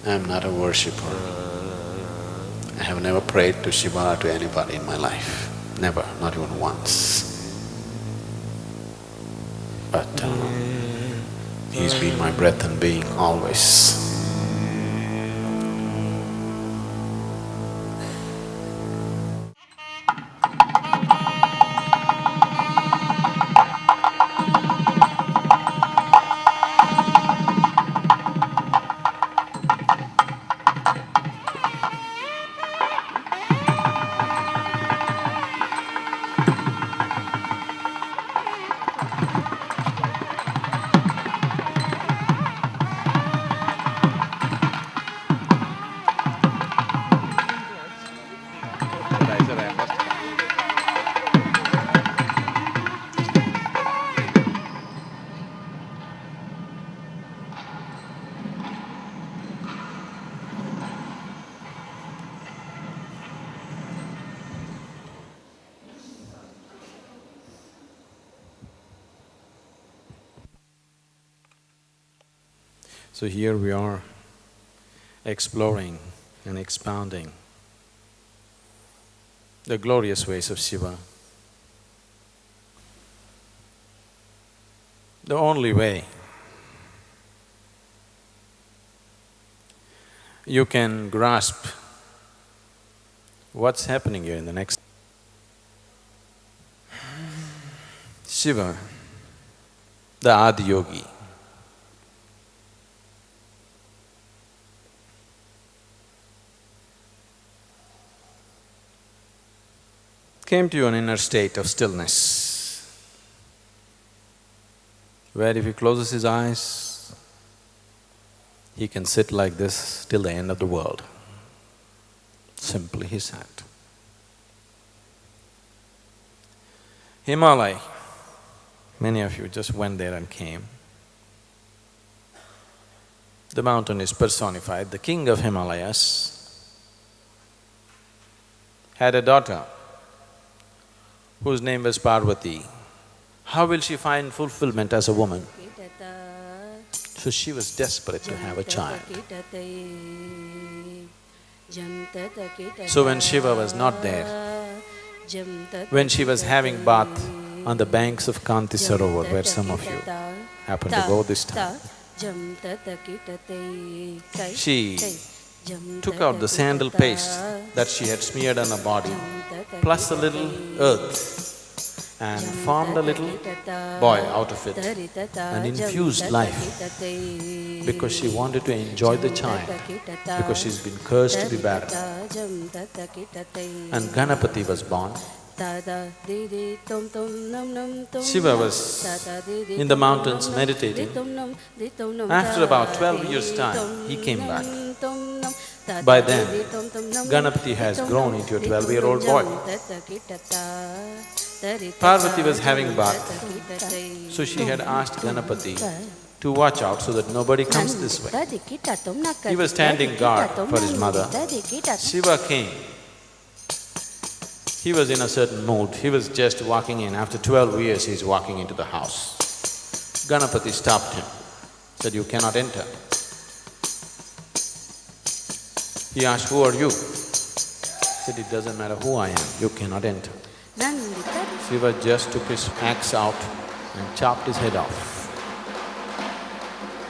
I am not a worshipper. I have never prayed to Shiva or to anybody in my life. Never, not even once. But he's been my breath and being always. So here we are exploring and expounding the glorious ways of Shiva. The only way you can grasp what's happening here in the next… Shiva, the adiyogi, came to an inner state of stillness, where if he closes his eyes, he can sit like this till the end of the world. Simply he sat. Himalaya, many of you just went there and came. The mountain is personified. The king of Himalayas had a daughter whose name was Parvati. How will she find fulfillment as a woman? So she was desperate to have a child. So when Shiva was not there, when she was having bath on the banks of Kanti Sarovar, where some of you happen to go this time, she took out the sandal paste that she had smeared on her body, plus a little earth, and formed a little boy out of it and infused life, because she wanted to enjoy the child, because she's been cursed to be barren. And Ganapati was born. Shiva was in the mountains meditating. After about 12 years' time, he came back. By then, Ganapati has grown into a 12-year-old boy. Parvati was having bath, so she had asked Ganapati to watch out so that nobody comes this way. He was standing guard for his mother. Shiva came. He was in a certain mood, he was just walking in. After 12 years, he's walking into the house. Ganapati stopped him, said, "You cannot enter." He asked, "Who are you?" Said, "It doesn't matter who I am, you cannot enter." Shiva just took his axe out and chopped his head off.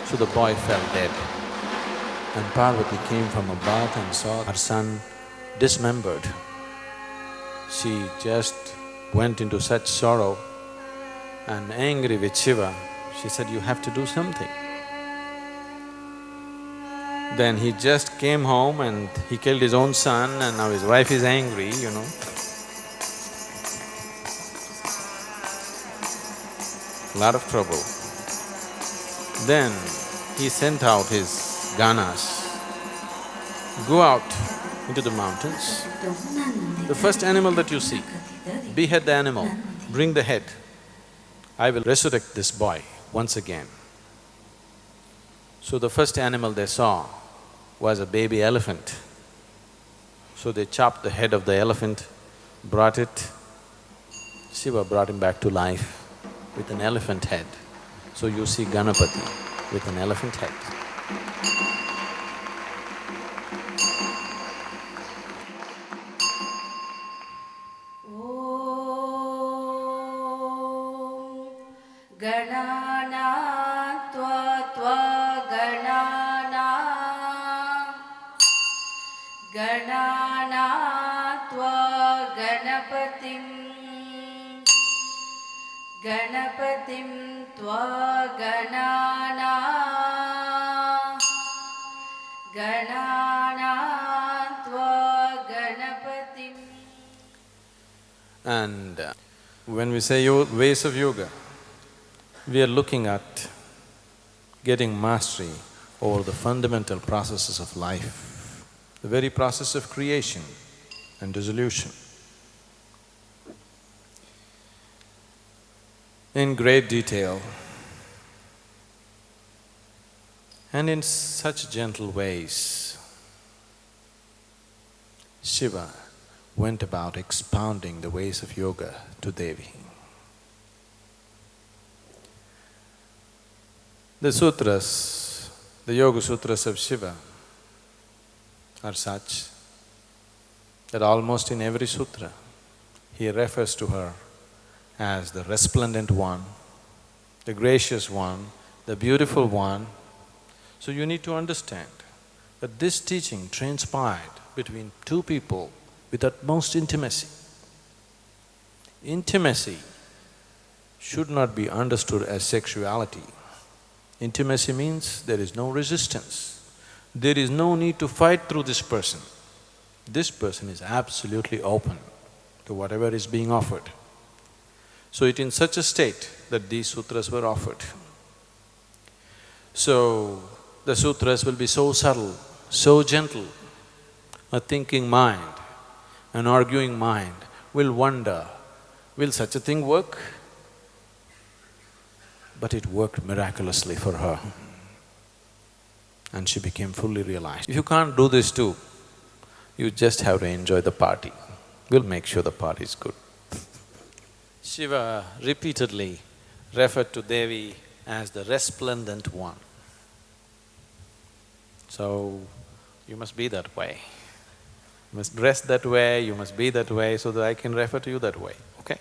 So the boy fell dead. And Parvati came from a bath and saw her son dismembered. She just went into such sorrow and angry with Shiva, she said, "You have to do something." Then he just came home and he killed his own son and now his wife is angry, you know. Lot of trouble. Then he sent out his ganas, "Go out into the mountains. The first animal that you see, behead the animal, bring the head. I will resurrect this boy once again." So the first animal they saw was a baby elephant. So they chopped the head of the elephant, brought it. Shiva brought him back to life with an elephant head. So you see Ganapati with an elephant head. गणपतिं त्वा गणानां त्वा गणपतिम्. And when we say ways of yoga, we are looking at getting mastery over the fundamental processes of life, the very process of creation and dissolution. In great detail and in such gentle ways, Shiva went about expounding the ways of yoga to Devi. The sutras, the yoga sutras of Shiva are such that almost in every sutra, he refers to her as the resplendent one, the gracious one, the beautiful one. So you need to understand that this teaching transpired between two people with utmost intimacy. Intimacy should not be understood as sexuality. Intimacy means there is no resistance. There is no need to fight through this person. This person is absolutely open to whatever is being offered. So it in such a state that these sutras were offered. So the sutras will be so subtle, so gentle. A thinking mind, an arguing mind will wonder, will such a thing work? But it worked miraculously for her. And she became fully realized. If you can't do this too, you just have to enjoy the party. We'll make sure the party is good. Shiva repeatedly referred to Devi as the resplendent one. So, you must be that way. You must dress that way, you must be that way so that I can refer to you that way, okay?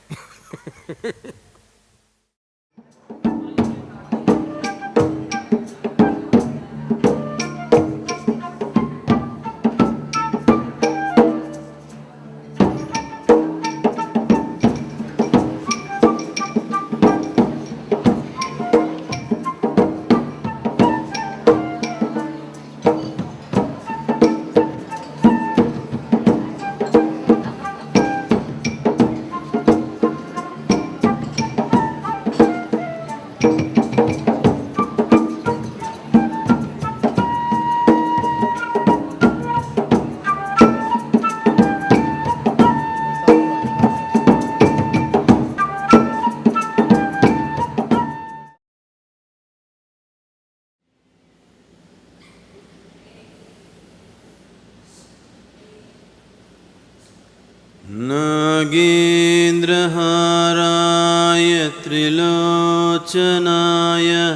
Nagendraharaya trilocanaya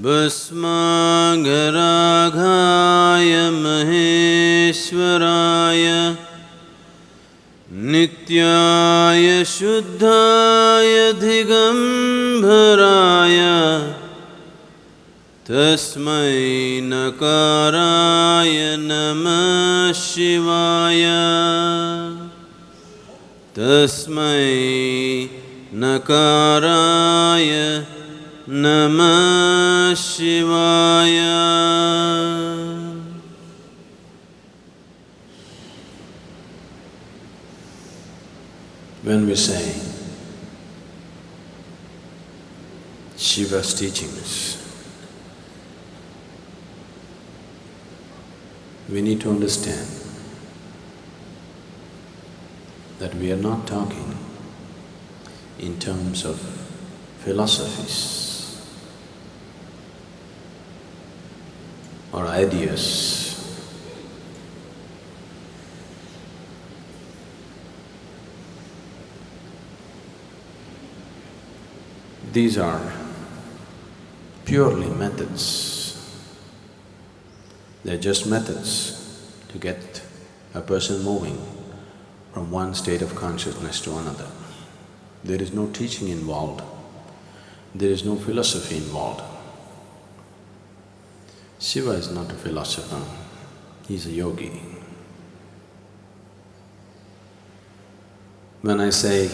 Bhasmagaraghaya maheshwaraya Nityaya shuddhaya digambaraya Tasmai nakaraya namah shivaya Tasmai nakaraya namah shivaya. When we say Shiva's teachings, we need to understand that we are not talking in terms of philosophies or ideas. These are purely methods. They're just methods to get a person moving from one state of consciousness to another. There is no teaching involved, there is no philosophy involved. Shiva is not a philosopher, he's a yogi. When I say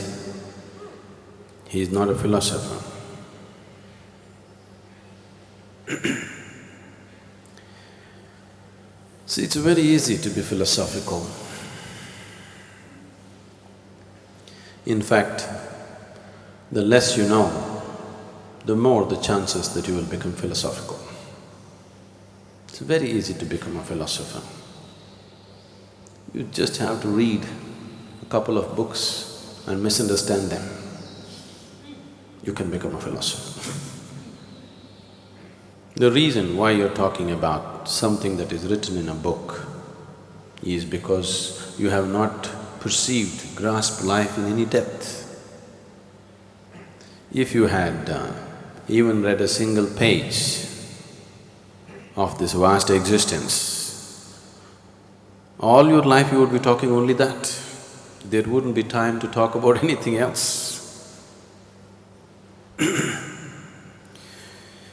He is not a philosopher. See, it's very easy to be philosophical. In fact, the less you know, the more the chances that you will become philosophical. It's very easy to become a philosopher. You just have to read a couple of books and misunderstand them. You can become a philosopher. The reason why you're talking about something that is written in a book is because you have not perceived, grasped life in any depth. If you had even read a single page of this vast existence, all your life you would be talking only that. There wouldn't be time to talk about anything else.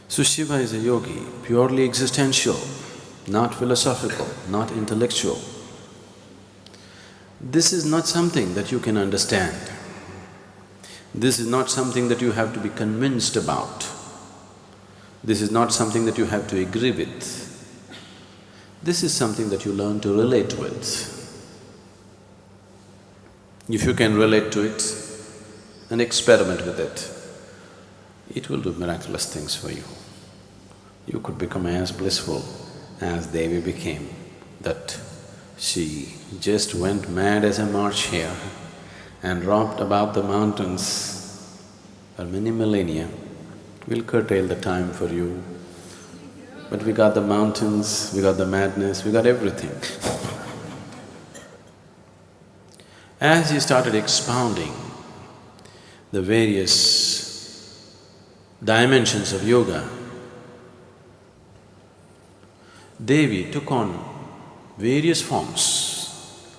So Shiva is a yogi, purely existential, not philosophical, not intellectual. This is not something that you can understand. This is not something that you have to be convinced about. This is not something that you have to agree with. This is something that you learn to relate with. If you can relate to it and experiment with it will do miraculous things for you. You could become as blissful as Devi became, that she just went mad as a March hare and romped about the mountains for many millennia. We'll curtail the time for you, but we got the mountains, we got the madness, we got everything. As he started expounding the various dimensions of yoga, Devi took on various forms.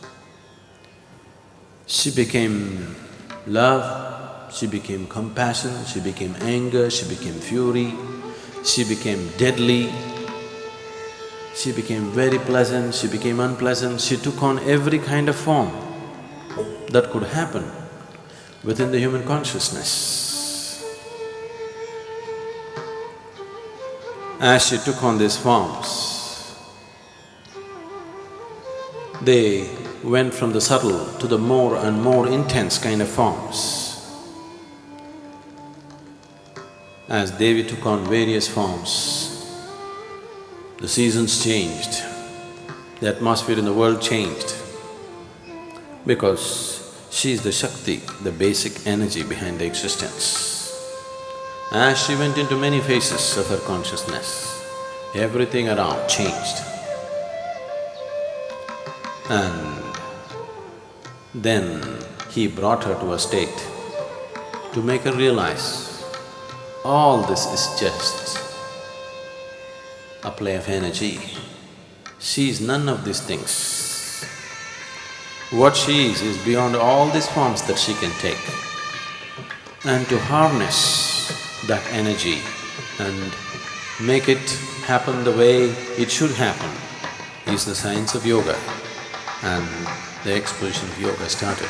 She became love, she became compassion, she became anger, she became fury, she became deadly, she became very pleasant, she became unpleasant, she took on every kind of form that could happen within the human consciousness. As she took on these forms, they went from the subtle to the more and more intense kind of forms. As Devi took on various forms, the seasons changed, the atmosphere in the world changed, because she is the Shakti, the basic energy behind the existence. As she went into many phases of her consciousness, everything around changed. And then he brought her to a state to make her realize all this is just a play of energy. She is none of these things. What she is beyond all these forms that she can take. And to harness that energy and make it happen the way it should happen is the science of yoga. And the explosion of yoga started.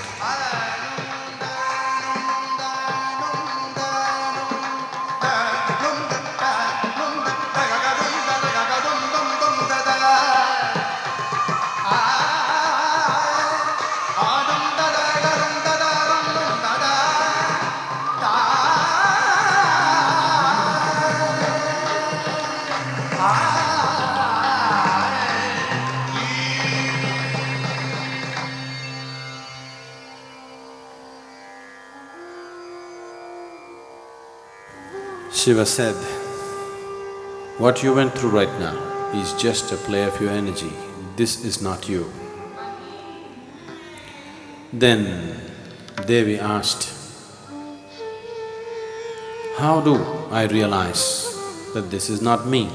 Shiva said, what you went through right now is just a play of your energy, this is not you. Then Devi asked, how do I realize that this is not me?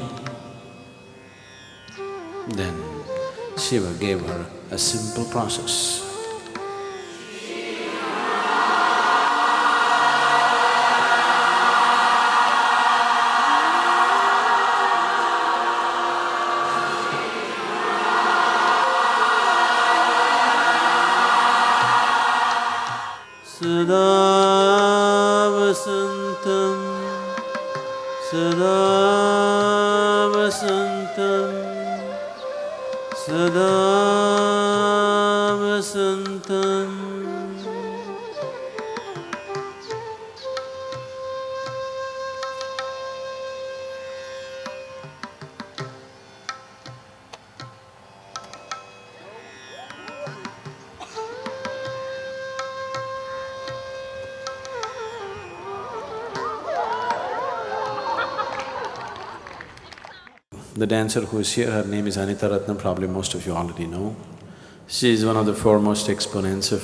Then Shiva gave her a simple process. Sada vasantam, sada vasantam. The dancer who is here, her name is Anita Ratnam, probably most of you already know. She is one of the foremost exponents of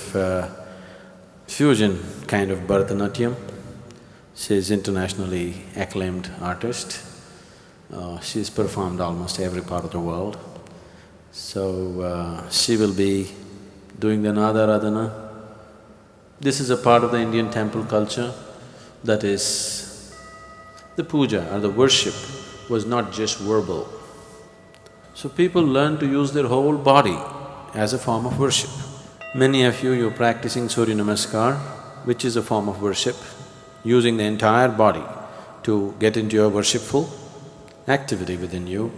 fusion kind of Bharatanatyam. She is internationally acclaimed artist. She's performed almost every part of the world. So, she will be doing the Nadaradhana. This is a part of the Indian temple culture, that is, the puja or the worship was not just verbal. So people learn to use their whole body as a form of worship. Many of you're practicing Surya Namaskar, which is a form of worship, using the entire body to get into your worshipful activity within you.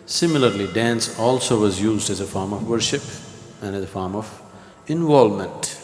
Similarly, dance also was used as a form of worship and as a form of involvement.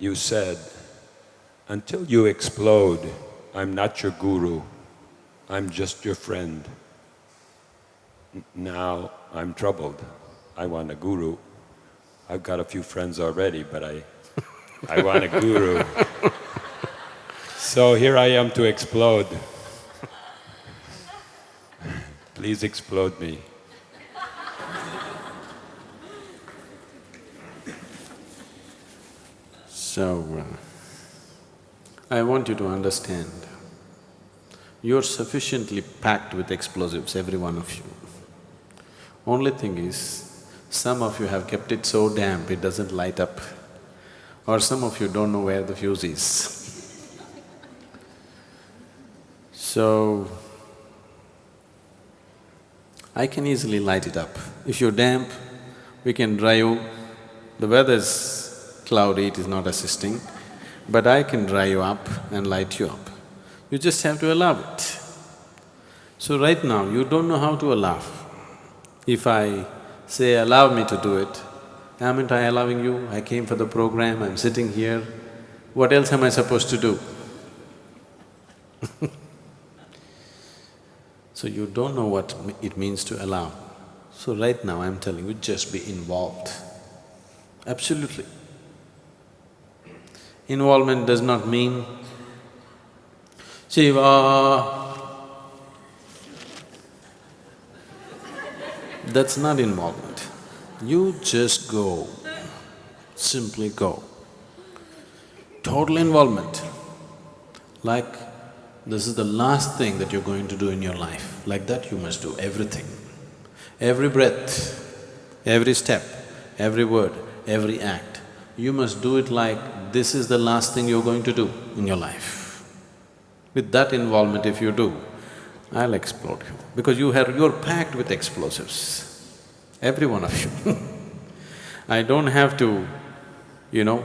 You said, until you explode, I'm not your guru, I'm just your friend. Now I'm troubled. I want a guru. I've got a few friends already, but I want a guru. So here I am to explode. Please explode me. So, I want you to understand, you're sufficiently packed with explosives, every one of you. Only thing is, some of you have kept it so damp it doesn't light up, or some of you don't know where the fuse is. So, I can easily light it up. If you're damp, we can dry you. The weather's cloudy, it is not assisting, but I can dry you up and light you up. You just have to allow it. So right now, you don't know how to allow. If I say, allow me to do it, haven't I allowing you? I came for the program, I'm sitting here, what else am I supposed to do? So you don't know what it means to allow. So right now I'm telling you, just be involved. Absolutely. Involvement does not mean, Shiva. That's not involvement. You just go, simply go. Total involvement. Like, this is the last thing that you're going to do in your life. Like that you must do everything. Every breath, every step, every word, every act. You must do it like this is the last thing you're going to do in your life. With that involvement if you do, I'll explode you. Because you're packed with explosives, every one of you. I don't have to, you know,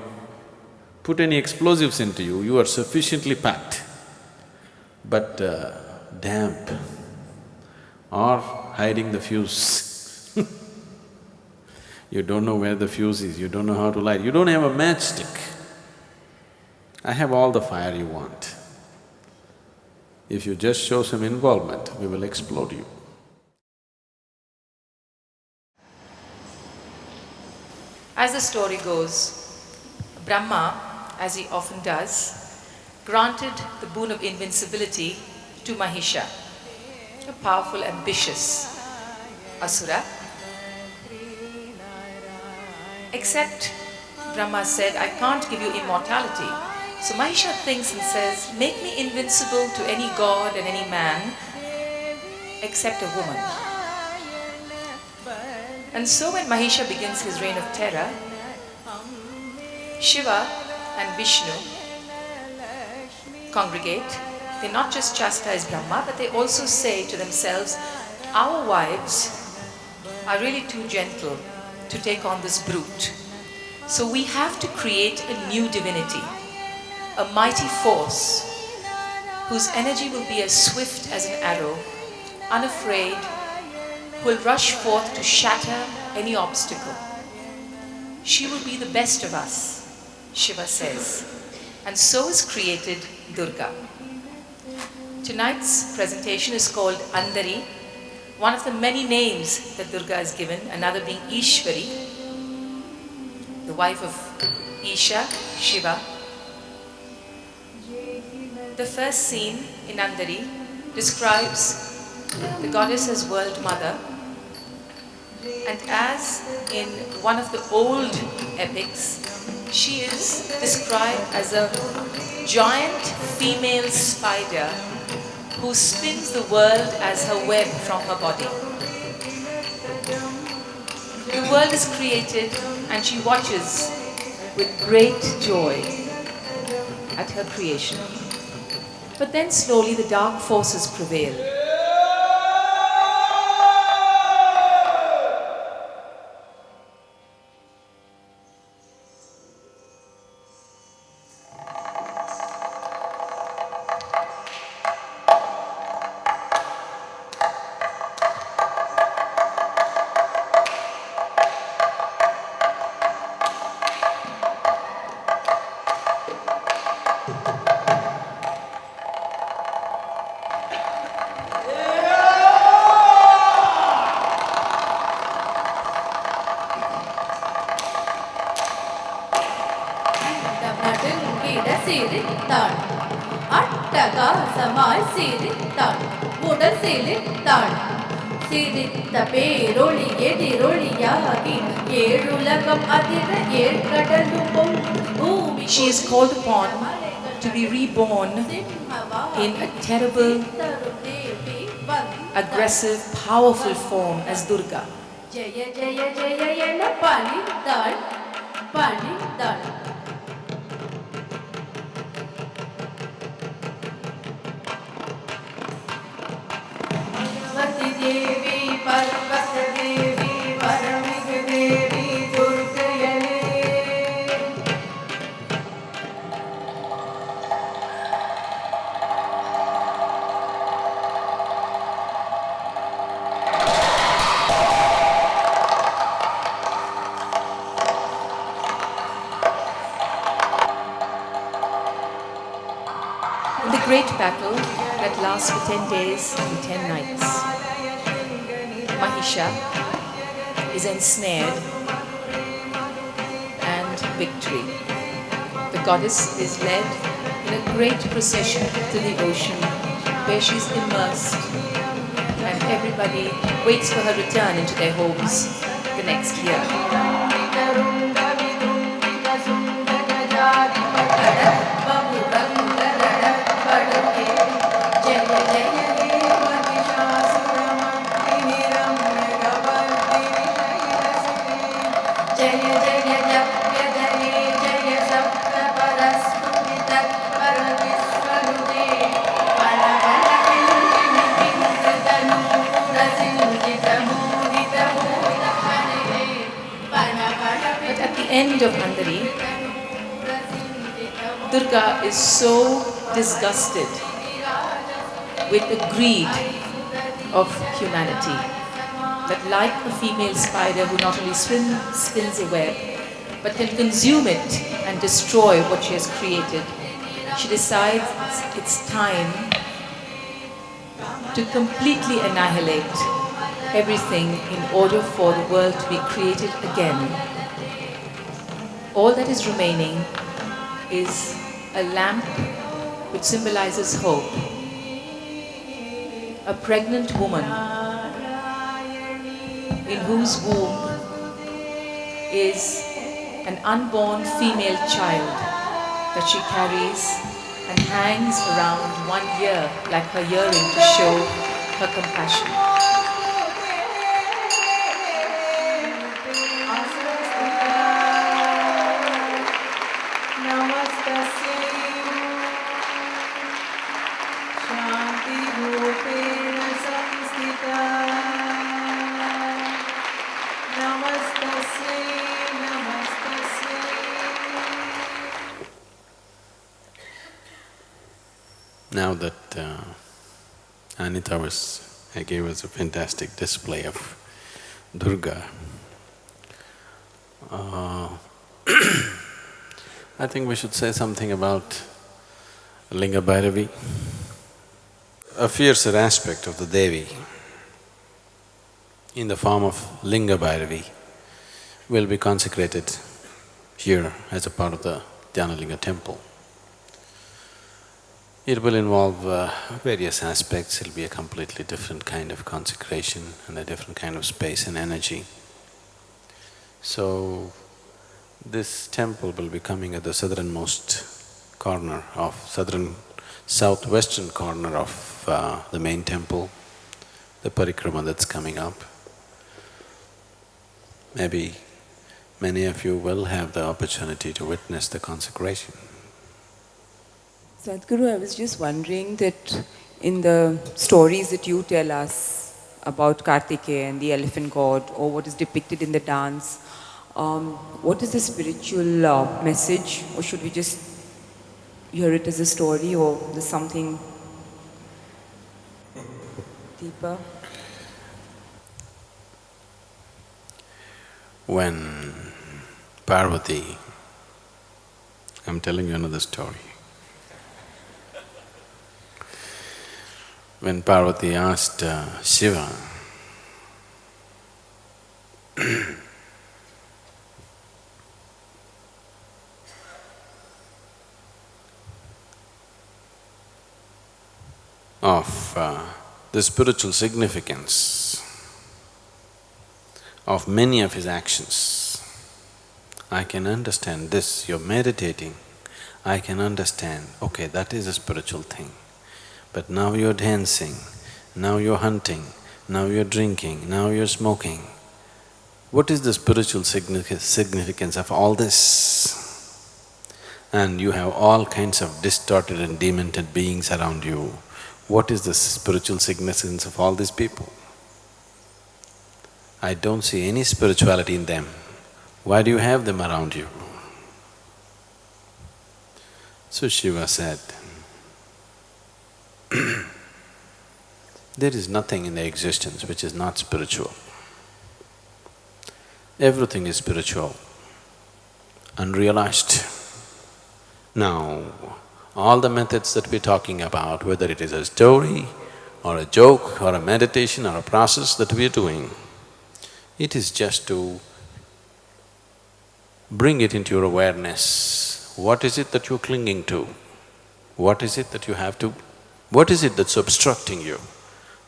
put any explosives into you, you are sufficiently packed. But damp or hiding the fuse. You don't know where the fuse is, you don't know how to light, you don't have a matchstick. I have all the fire you want. If you just show some involvement, we will explode you. As the story goes, Brahma, as he often does, granted the boon of invincibility to Mahisha, a powerful, ambitious asura. Except Brahma said, I can't give you immortality. So Mahisha thinks and says, make me invincible to any god and any man except a woman. And so when Mahisha begins his reign of terror, Shiva and Vishnu congregate. They not just chastise Brahma, but they also say to themselves, our wives are really too gentle to take on this brute. So we have to create a new divinity, a mighty force whose energy will be as swift as an arrow, unafraid, who will rush forth to shatter any obstacle. She will be the best of us, Shiva says. And so is created Durga. Tonight's presentation is called Andari, one of the many names that Durga is given, another being Ishvari, the wife of Isha, Shiva. The first scene in Andari describes the goddess as world mother, and as in one of the old epics, she is described as a giant female spider who spins the world as her web from her body. The world is created and she watches with great joy at her creation. But then slowly the dark forces prevail. She is called upon to be reborn in a terrible, aggressive, powerful form as Durga. In the great battle that lasts for 10 days and 10 nights, Mahisha is ensnared and victory. The goddess is led in a great procession to the ocean where she is immersed and everybody waits for her return into their homes the next year. end of Andhari, Durga is so disgusted with the greed of humanity that, like a female spider who not only spins a web but can consume it and destroy what she has created, she decides it's time to completely annihilate everything in order for the world to be created again. All that is remaining is a lamp which symbolizes hope, a pregnant woman in whose womb is an unborn female child that she carries and hangs around 1 year like her earring to show her compassion. Now that Anita gave us a fantastic display of Durga, I think we should say something about Linga Bhairavi. A fiercer aspect of the Devi in the form of Linga Bhairavi will be consecrated here as a part of the Dhyanalinga temple. It will involve various aspects. It'll be a completely different kind of consecration and a different kind of space and energy. So, this temple will be coming at the southernmost corner of… southwestern corner of the main temple, the parikrama that's coming up. Maybe many of you will have the opportunity to witness the consecration. Sadhguru, I was just wondering that in the stories that you tell us about Kartikeya and the elephant god, or what is depicted in the dance, what is the spiritual message, or should we just hear it as a story, or there's something deeper? When Parvati… I'm telling you another story. When Parvati asked Shiva, of the spiritual significance of many of his actions, I can understand this, you're meditating, I can understand, okay, that is a spiritual thing. But now you're dancing, now you're hunting, now you're drinking, now you're smoking. What is the spiritual significance of all this? And you have all kinds of distorted and demented beings around you. What is the spiritual significance of all these people? I don't see any spirituality in them. Why do you have them around you? So Shiva said, there is nothing in the existence which is not spiritual. Everything is spiritual, unrealized. Now, all the methods that we're talking about, whether it is a story or a joke or a meditation or a process that we're doing, it is just to bring it into your awareness. What is it that you're clinging to? What is it that you have to… what is it that's obstructing you?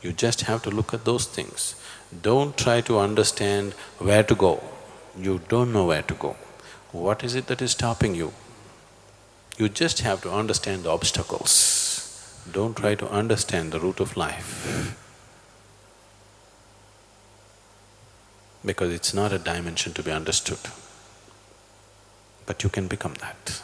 You just have to look at those things. Don't try to understand where to go. You don't know where to go. What is it that is stopping you? You just have to understand the obstacles. Don't try to understand the route of life. Because it's not a dimension to be understood. But you can become that.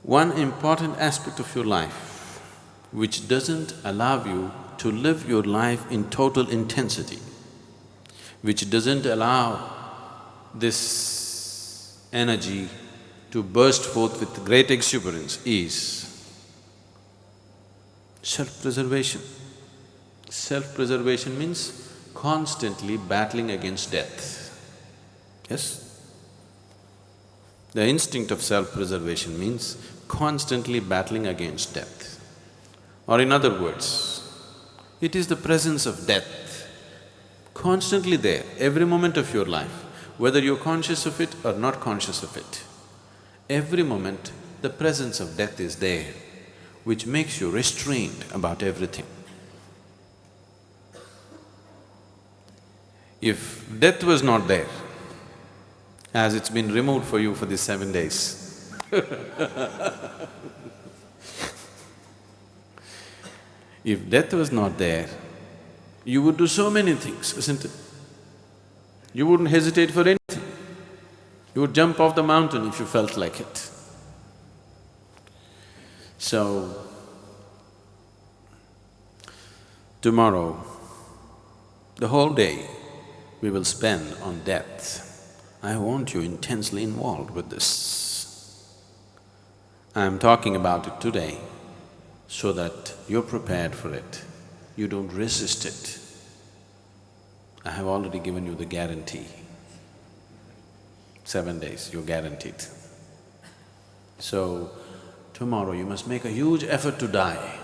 one important aspect of your life which doesn't allow you to live your life in total intensity, which doesn't allow this energy to burst forth with great exuberance is self-preservation. Self-preservation means constantly battling against death. Yes? The instinct of self-preservation means constantly battling against death. Or in other words, it is the presence of death constantly there, every moment of your life, whether you're conscious of it or not conscious of it. Every moment, the presence of death is there, which makes you restrained about everything. If death was not there, as it's been removed for you for these 7 days, if death was not there, you would do so many things, isn't it? You wouldn't hesitate for anything. You would jump off the mountain if you felt like it. So, tomorrow, the whole day we will spend on death. I want you intensely involved with this. I'm talking about it today so that you're prepared for it, you don't resist it. I have already given you the guarantee. 7 days, you're guaranteed. So, tomorrow you must make a huge effort to die.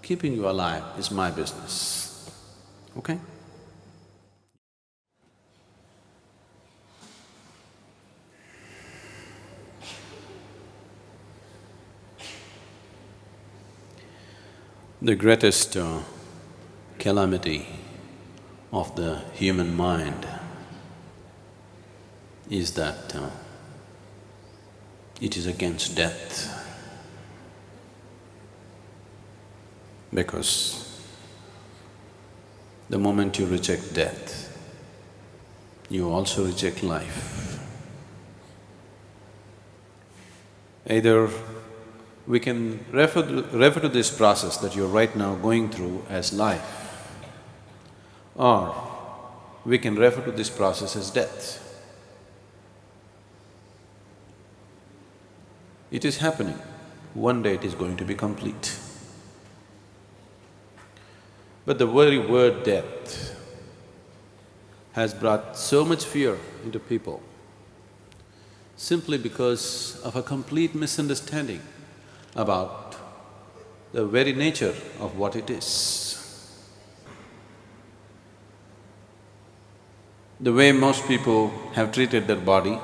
Keeping you alive is my business, okay? The greatest calamity of the human mind is that it is against death. Because the moment you reject death, you also reject life. Either we can refer to this process that you're right now going through as life, or we can refer to this process as death. It is happening. One day it is going to be complete. But the very word death has brought so much fear into people simply because of a complete misunderstanding about the very nature of what it is. The way most people have treated their body,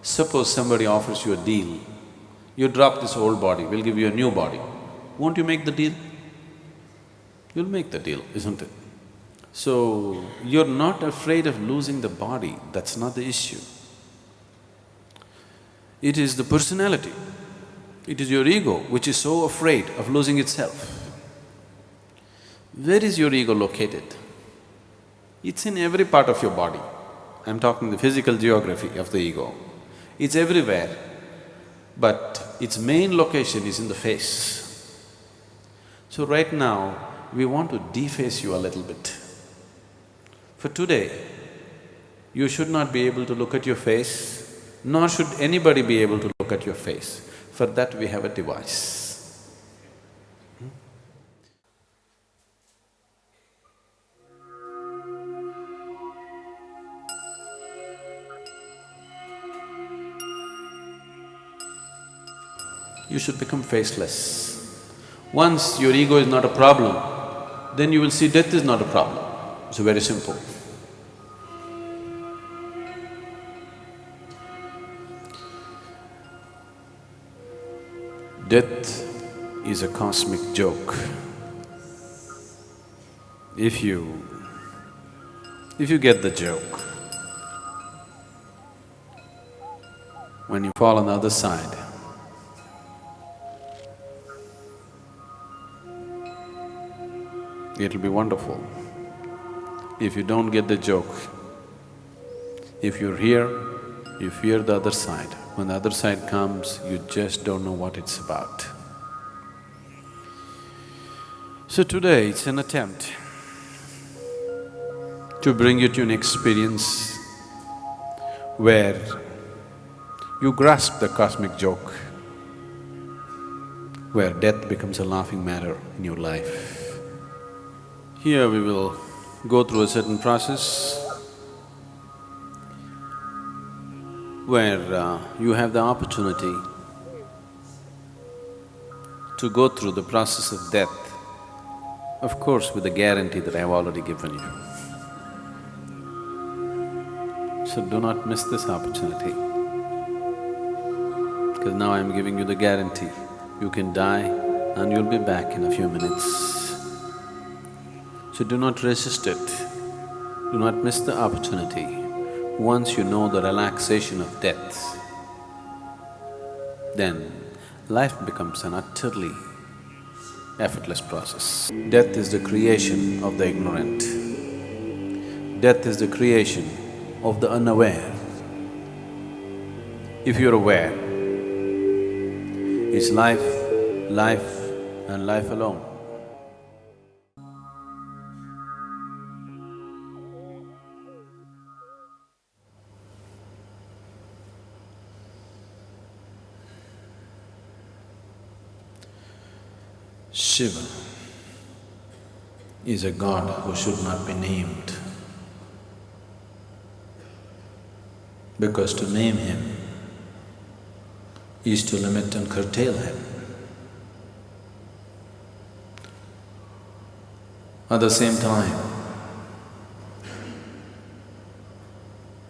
suppose somebody offers you a deal, you drop this old body, we'll give you a new body. Won't you make the deal? You'll make the deal, isn't it? So, you're not afraid of losing the body, that's not the issue. It is the personality, it is your ego which is so afraid of losing itself. Where is your ego located? It's in every part of your body. I'm talking the physical geography of the ego. It's everywhere, but its main location is in the face. So right now, we want to deface you a little bit. For today, you should not be able to look at your face, nor should anybody be able to look at your face. For that we have a device. You should become faceless. Once your ego is not a problem, then you will see death is not a problem. It's very simple. Death is a cosmic joke. If you get the joke, when you fall on the other side, it'll be wonderful. If you don't get the joke, if you're here, you fear the other side. When the other side comes, you just don't know what it's about. So today it's an attempt to bring you to an experience where you grasp the cosmic joke, where death becomes a laughing matter in your life. Here we will go through a certain process where you have the opportunity to go through the process of death, of course with the guarantee that I have already given you. So do not miss this opportunity, because now I am giving you the guarantee. You can die and you'll be back in a few minutes. So do not resist it, do not miss the opportunity. Once you know the relaxation of death, then life becomes an utterly effortless process. Death is the creation of the ignorant. Death is the creation of the unaware. If you're aware, it's life, life and life alone. Shiva is a god who should not be named, because to name him is to limit and curtail him. At the same time,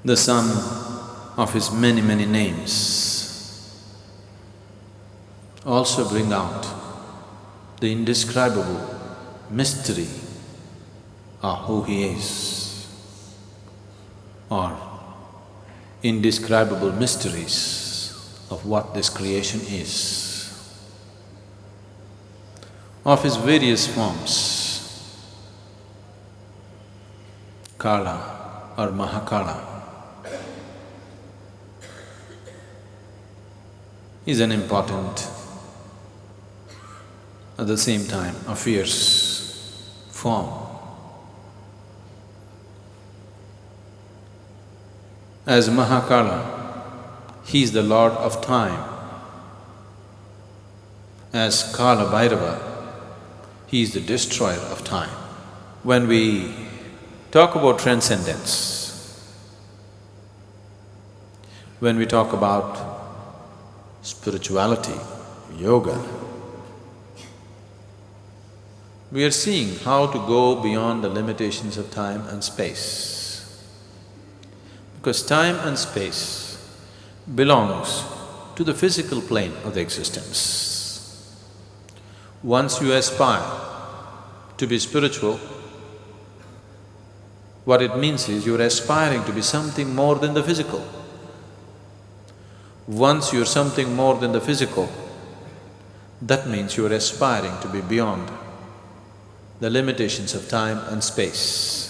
the sum of his many, many names also bring out the indescribable mystery of who he is, or indescribable mysteries of what this creation is. Of his various forms, Kala or Mahakala is an important, at the same time a fierce form. As Mahakala, he is the lord of time. As Kala Bhairava, he is the destroyer of time. When we talk about transcendence, when we talk about spirituality, yoga, we are seeing how to go beyond the limitations of time and space. Because time and space belongs to the physical plane of the existence. Once you aspire to be spiritual, what it means is you're aspiring to be something more than the physical. Once you're something more than the physical, that means you're aspiring to be beyond the limitations of time and space.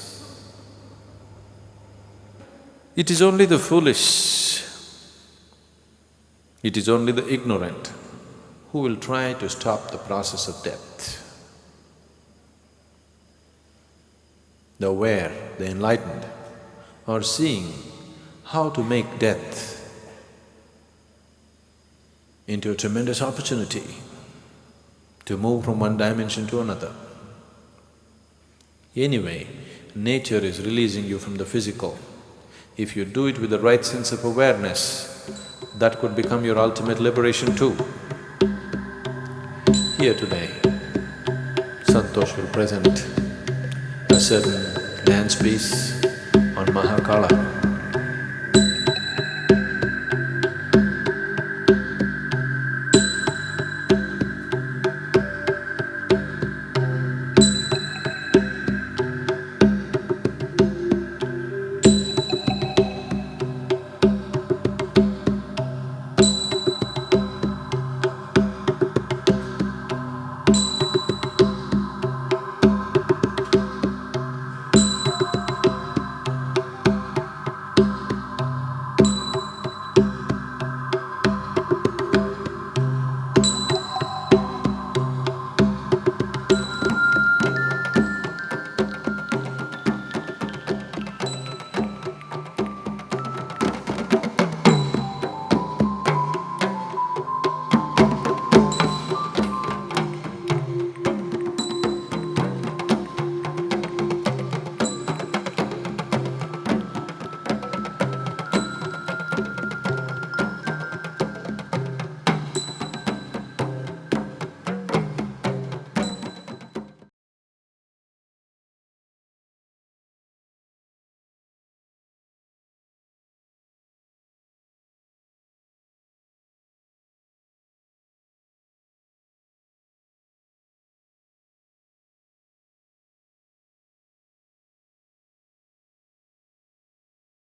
It is only the foolish, it is only the ignorant who will try to stop the process of death. The aware, the enlightened are seeing how to make death into a tremendous opportunity to move from one dimension to another. Anyway, nature is releasing you from the physical. If you do it with the right sense of awareness, that could become your ultimate liberation too. Here today, Santosh will present a certain dance piece on Mahakala.